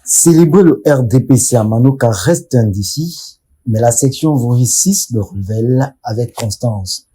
Célébrer le RDPC à Manoka reste un défi, mais la section Vaury 6 le révèle avec constance.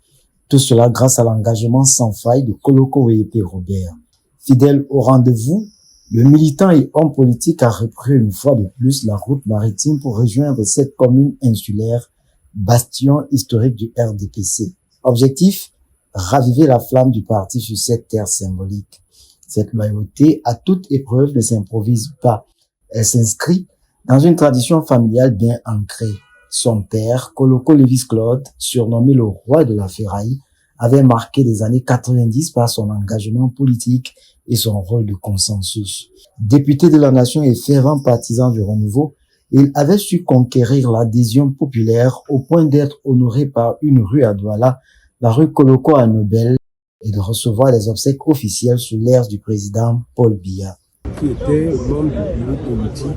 Tout cela grâce à l'engagement sans faille de Koloko Weyepe Robert. Fidèle au rendez-vous, le militant et homme politique a repris une fois de plus la route maritime pour rejoindre cette commune insulaire, bastion historique du RDPC. Objectif, raviver la flamme du parti sur cette terre symbolique. Cette loyauté à toute épreuve ne s'improvise pas. Elle s'inscrit dans une tradition familiale bien ancrée. Son père, Koloko Lévis Claude, surnommé le roi de la ferraille, avait marqué les années 90 par son engagement politique et son rôle de consensus. Député de la nation et fervent partisan du renouveau, il avait su conquérir l'adhésion populaire au point d'être honoré par une rue à Douala, la rue Koloko à Nobel, et de recevoir les obsèques officielles sous l'ère du président Paul Biya. Qui était membre du bureau politique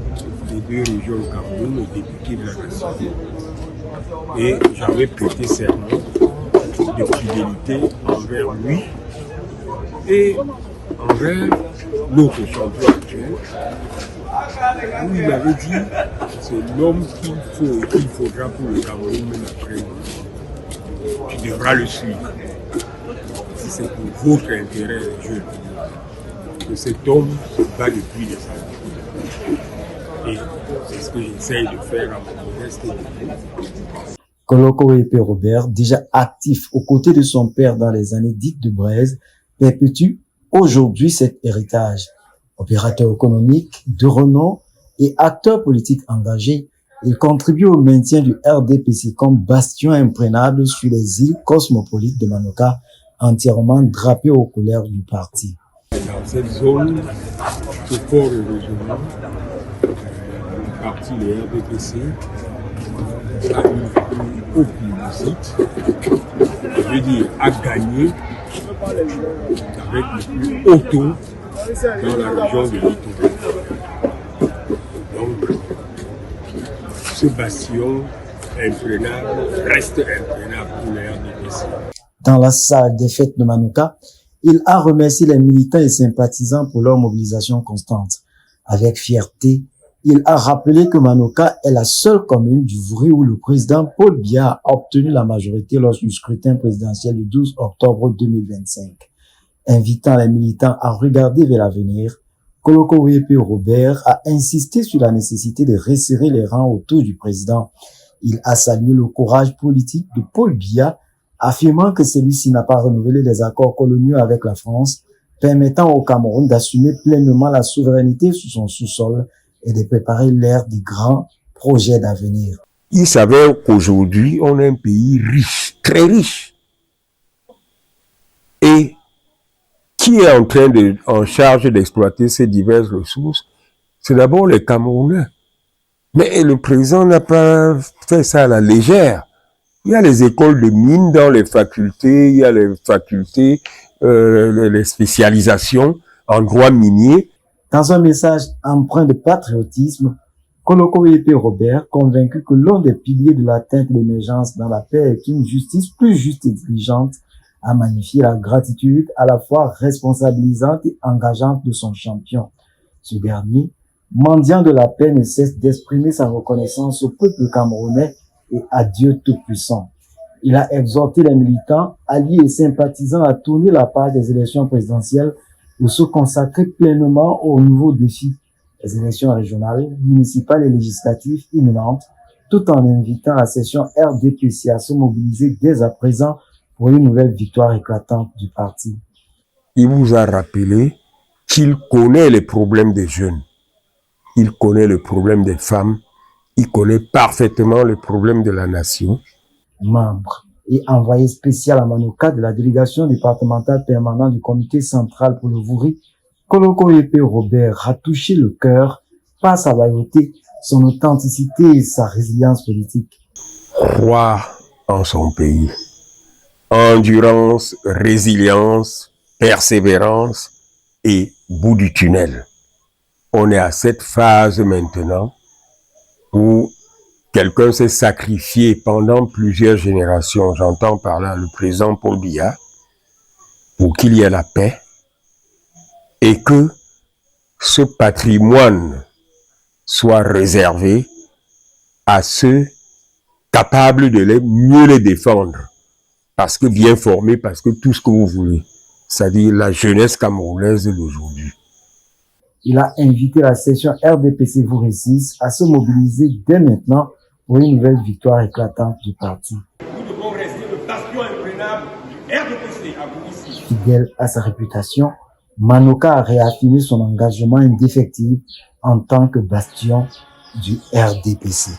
des deux régions du Cameroun et député de la nation. Et j'avais prêté serment de fidélité envers lui et envers notre champion actuel, où il m'avait dit c'est l'homme qu'il faut et qu'il faudra pour le Cameroun même après. Tu devras le suivre. Si c'est pour votre intérêt, les jeunes, que cet homme se bat depuis des années. Et c'est ce que j'essaye de faire à mon modeste niveau. Koloko Weyepe Robert, déjà actif aux côtés de son père dans les années dites de braise, perpétue aujourd'hui cet héritage. Opérateur économique de renom et acteur politique engagé, il contribue au maintien du RDPC comme bastion imprenable sur les îles cosmopolites de Manoka, entièrement drapées aux couleurs du parti. Dans cette zone, ce fort heureusement, le parti, les RDPC, a eu au plébiscite, je veux dire, a gagné avec le plus haut taux dans la région de Littoral. Donc, ce bastion imprenable reste imprenable pour les RDPC. Dans la salle des fêtes de Manoka, il a remercié les militants et sympathisants pour leur mobilisation constante. Avec fierté, il a rappelé que Manoka est la seule commune du Vaury où le président Paul Biya a obtenu la majorité lors du scrutin présidentiel du 12 octobre 2025. Invitant les militants à regarder vers l'avenir, Koloko Weyepe Robert a insisté sur la nécessité de resserrer les rangs autour du président. Il a salué le courage politique de Paul Biya, affirmant que celui-ci n'a pas renouvelé les accords coloniaux avec la France, permettant au Cameroun d'assumer pleinement la souveraineté sur son sous-sol et de préparer l'ère des grands projets d'avenir. Il s'avère qu'aujourd'hui, on est un pays riche, très riche. Et qui est en charge d'exploiter ces diverses ressources? C'est d'abord les Camerounais. Mais le président n'a pas fait ça à la légère. Il y a les écoles de mines dans les facultés, il y a les facultés, les spécialisations en droit minier. Dans un message empreint de patriotisme, Koloko Weyepe Robert, convaincu que l'un des piliers de l'atteinte de l'émergence dans la paix est une justice plus juste et diligente, a magnifié la gratitude à la fois responsabilisante et engageante de son champion. Ce dernier, mendiant de la paix, ne cesse d'exprimer sa reconnaissance au peuple camerounais et à Dieu Tout-Puissant. Il a exhorté les militants, alliés et sympathisants à tourner la page des élections présidentielles pour se consacrer pleinement aux nouveaux défis, les élections régionales, municipales et législatives imminentes, tout en invitant la section RDPC à se mobiliser dès à présent pour une nouvelle victoire éclatante du parti. Il vous a rappelé qu'il connaît les problèmes des jeunes, il connaît le problème des femmes, il connaît parfaitement le problème de la nation. Membre et envoyé spécial à Manoka de la délégation départementale permanente du comité central pour le Vaury, Koloko Weyepe Robert a touché le cœur par sa loyauté, son authenticité et sa résilience politique. Croire en son pays. Endurance, résilience, persévérance et bout du tunnel. On est à cette phase maintenant où quelqu'un s'est sacrifié pendant plusieurs générations, j'entends par là le président Paul Biya, pour qu'il y ait la paix, et que ce patrimoine soit réservé à ceux capables de mieux les défendre. Parce que bien formés, parce que tout ce que vous voulez. C'est-à-dire la jeunesse camerounaise d'aujourd'hui. Il a invité la section RDPC Vouri 6 à se mobiliser dès maintenant pour une nouvelle victoire éclatante du parti. Nous devons rester le bastion imprenable du RDPC à Vouri 6. Fidèle à sa réputation, Manoka a réaffirmé son engagement indéfectible en tant que bastion du RDPC.